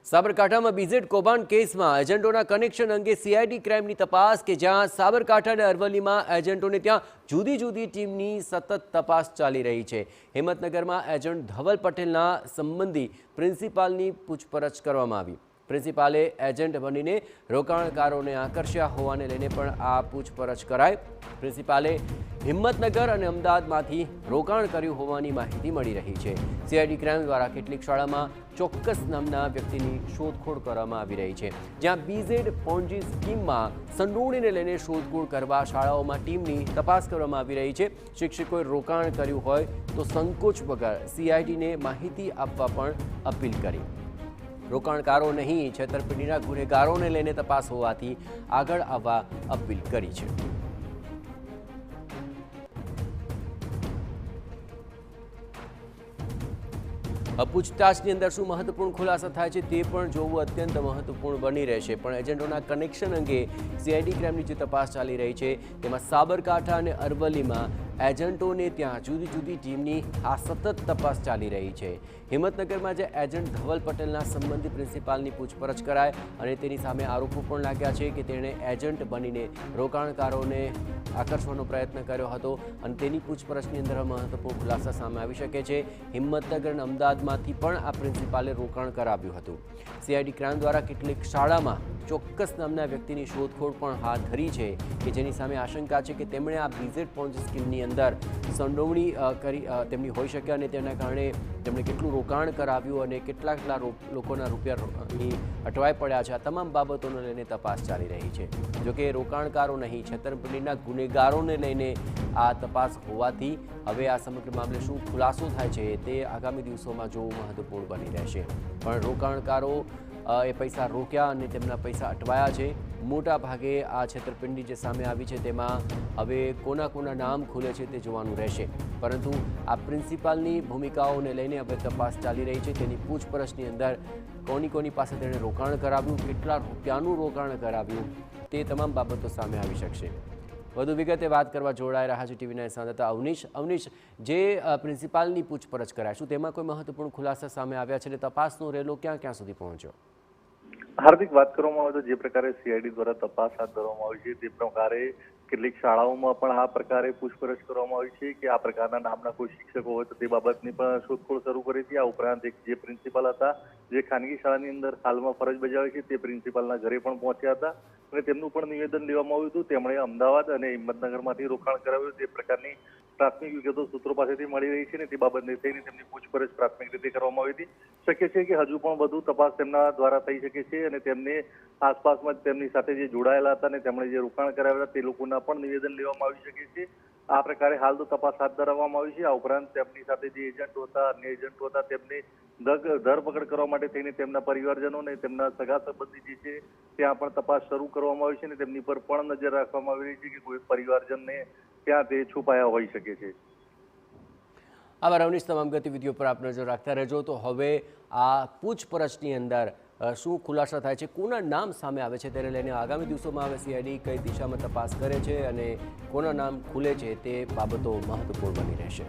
સાબરકાંઠામાં બીઝેડ કૌભાંડ કેસમાં એજન્ટોના કનેક્શન અંગે સીઆઈડી ક્રાઇમની તપાસ કે જ્યાં સાબરકાંઠા અને અરવલ્લીમાં એજન્ટોને ત્યાં જુદી જુદી ટીમની સતત તપાસ ચાલી રહી છે। હિંમતનગરમાં એજન્ટ ધવલ પટેલના સંબંધી પ્રિન્સિપાલની પૂછપરછ કરવામાં આવી। પ્રિન્સિપાલે એજન્ટ બનીને રોકાણકારોને આકર્ષ્યા હોવાને લઈને પણ આ પૂછપરછ કરાઈ। પ્રિન્સિપાલે હિંમતનગર અને અમદાવાદમાંથી રોકાણ કર્યું હોવાની માહિતી મળી રહી છે। સીઆઈડી ક્રાઇમ દ્વારા કેટલીક શાળામાં ચોક્કસ નામના વ્યક્તિની શોધખોળ કરવામાં આવી રહી છે, જ્યાં બીઝેડ પોન્જી સ્કીમમાં સંડોવણીને લઈને શોધખોળ કરવા શાળાઓમાં ટીમની તપાસ કરવામાં આવી રહી છે। શિક્ષકોએ રોકાણ કર્યું હોય તો સંકોચ વગર સીઆઈડીને માહિતી આપવા પણ અપીલ કરી। રોકાણકારો નહીં, છેતરપિંડીના ગુનેગારોને લઈને તપાસ હોવાથી આગળ આવવા અપીલ કરી છે। પૂછતાછની અંદર શું મહત્વપૂર્ણ ખુલાસા થાય છે તે પણ જોવું અત્યંત મહત્વપૂર્ણ બની રહેશે। પણ એજન્ટોના કનેક્શન અંગે સીઆઈડી ક્રાઇમની જે તપાસ ચાલી રહી છે તેમાં સાબરકાંઠા અને અરવલ્લીમાં એજન્ટોને ત્યાં જુદી જુદી ટીમની આ સતત તપાસ ચાલી રહી છે। હિંમતનગરમાં જે એજન્ટ ધવલ પટેલના સંબંધી પ્રિન્સિપાલની પૂછપરછ કરાય અને તેની સામે આરોપો પણ લાગ્યા છે કે તેણે એજન્ટ બનીને રોકાણકારોને આકર્ષવાનો પ્રયત્ન કર્યો હતો અને તેની પૂછપરછની અંદર મહત્વપૂર્ણ ખુલાસા સામે આવી શકે છે। હિંમતનગર અને અમદાવાદમાંથી પણ આ પ્રિન્સિપાલે રોકાણ કરાવ્યું હતું। સીઆઈડી ક્રાઇમ દ્વારા કેટલીક શાળામાં ચોક્કસ નામના વ્યક્તિની શોધખોળ પણ હાથ ધરી છે કે જેની સામે આશંકા છે કે તેમણે આ બીઝેડ પોન્જી સ્કીમની અંદર સંડોવણી કરી તેમની હોઈ શકે અને તેના કારણે તેમણે કેટલું રોકાણ કરાવ્યું અને કેટલા લોકોના રૂપિયાની અટવાઈ પડ્યા છે। આ તમામ બાબતોને લઈને તપાસ ચાલી રહી છે। જોકે રોકાણકારો નહીં, છેતરપિંડીના ગુનેગારોને લઈને આ તપાસ હોવાથી હવે આ સમગ્ર મામલે શું ખુલાસો થાય છે તે આગામી દિવસોમાં જોવું મહત્વપૂર્ણ બની રહેશે। પણ રોકાણકારો એ પૈસા રોક્યા અને તેમના પૈસા અટવાયા છે। મોટા ભાગે આ છેતરપિંડી જે સામે આવી છે તેમાં હવે કોના નામ ખુલે છે તે જોવાનું રહેશે। પરંતુ આ પ્રિન્સિપાલની ભૂમિકાઓને લઈને હવે તપાસ ચાલી રહી છે। તેની પૂછપરછની અંદર કોની પાસે તેણે રોકાણ કરાવ્યું, કેટલા રૂપિયાનું રોકાણ કરાવ્યું તે તમામ બાબતો સામે આવી શકશે। વધુ વિગતે વાત કરવા જોડાઈ રહ્યા છે ટીવીના સંવાદદાતા અવનીશ, જે પ્રિન્સિપાલની પૂછપરછ કરાય, શું તેમાં કોઈ મહત્વપૂર્ણ ખુલાસા સામે આવ્યા છે અને તપાસનો રેલો ક્યાં સુધી પહોંચ્યો? હાર્દિક, વાત કરવામાં આવે તો જે પ્રકારે સીઆઈડી દ્વારા તપાસ હાથ ધરવામાં આવી છે તે પ્રકારે કેટલીક શાળાઓમાં પણ આ પ્રકારે પૂછપરછ કરવામાં આવી છે કે આ પ્રકારના નામના કોઈ શિક્ષકો હોય તો તે બાબતની પણ શોધખોળ શરૂ કરી હતી। આ ઉપરાંત એક જે પ્રિન્સિપાલ હતા જે ખાનગી શાળાની અંદર હાલમાં ફરજ બજાવે છે તે પ્રિન્સિપાલના ઘરે પણ પહોંચ્યા હતા અને તેમનું પણ નિવેદન લેવામાં આવ્યું હતું। તેમણે અમદાવાદ અને હિંમતનગરમાંથી રોકાણ કરાવ્યું તે પ્રકારની પ્રાથમિક વિગતો સૂત્રો પાસેથી મળી રહી છે અને તે બાબતને થઈને તેમની પૂછપરછ પ્રાથમિક રીતે કરવામાં આવી હતી। શક્ય છે કે હજુ પણ વધુ તપાસ તેમના દ્વારા થઈ શકે છે અને તેમને આસપાસમાં તેમની સાથે જે જોડાયેલા હતા અને તેમણે જે રોકાણ કરાવેલા તે લોકોના પણ નિવેદન લેવામાં આવી શકે છે। આ પ્રકારે હાલ તો તપાસ હાથ ધરવામાં આવી છે। આ ઉપરાંત તેમની સાથે જે એજન્ટો હતા, અન્ય એજન્ટો હતા, તેમને ધરપકડ કરવા માટે થઈને તેમના પરિવારજનો અને તેમના સગા સંબંધી જે છે ત્યાં પણ તપાસ શરૂ કરવામાં આવી છે અને તેમની પર પણ નજર રાખવામાં આવી રહી છે કે કોઈ પરિવારજનને ત્યાં તે છુપાયા હોઈ શકે છે। આભાર અવનીશ, તમામ ગતિવિધિઓ પર આપ નજર રાખતા રહેજો। તો હવે આ પૂછપરછની અંદર શું ખુલાસા થાય છે, કોના નામ સામે આવે છે તેને લઈને આગામી દિવસોમાં હવે સીઆઈડી કઈ દિશામાં તપાસ કરે છે અને કોના નામ ખુલે છે તે બાબતો મહત્વપૂર્ણ બની રહેશે।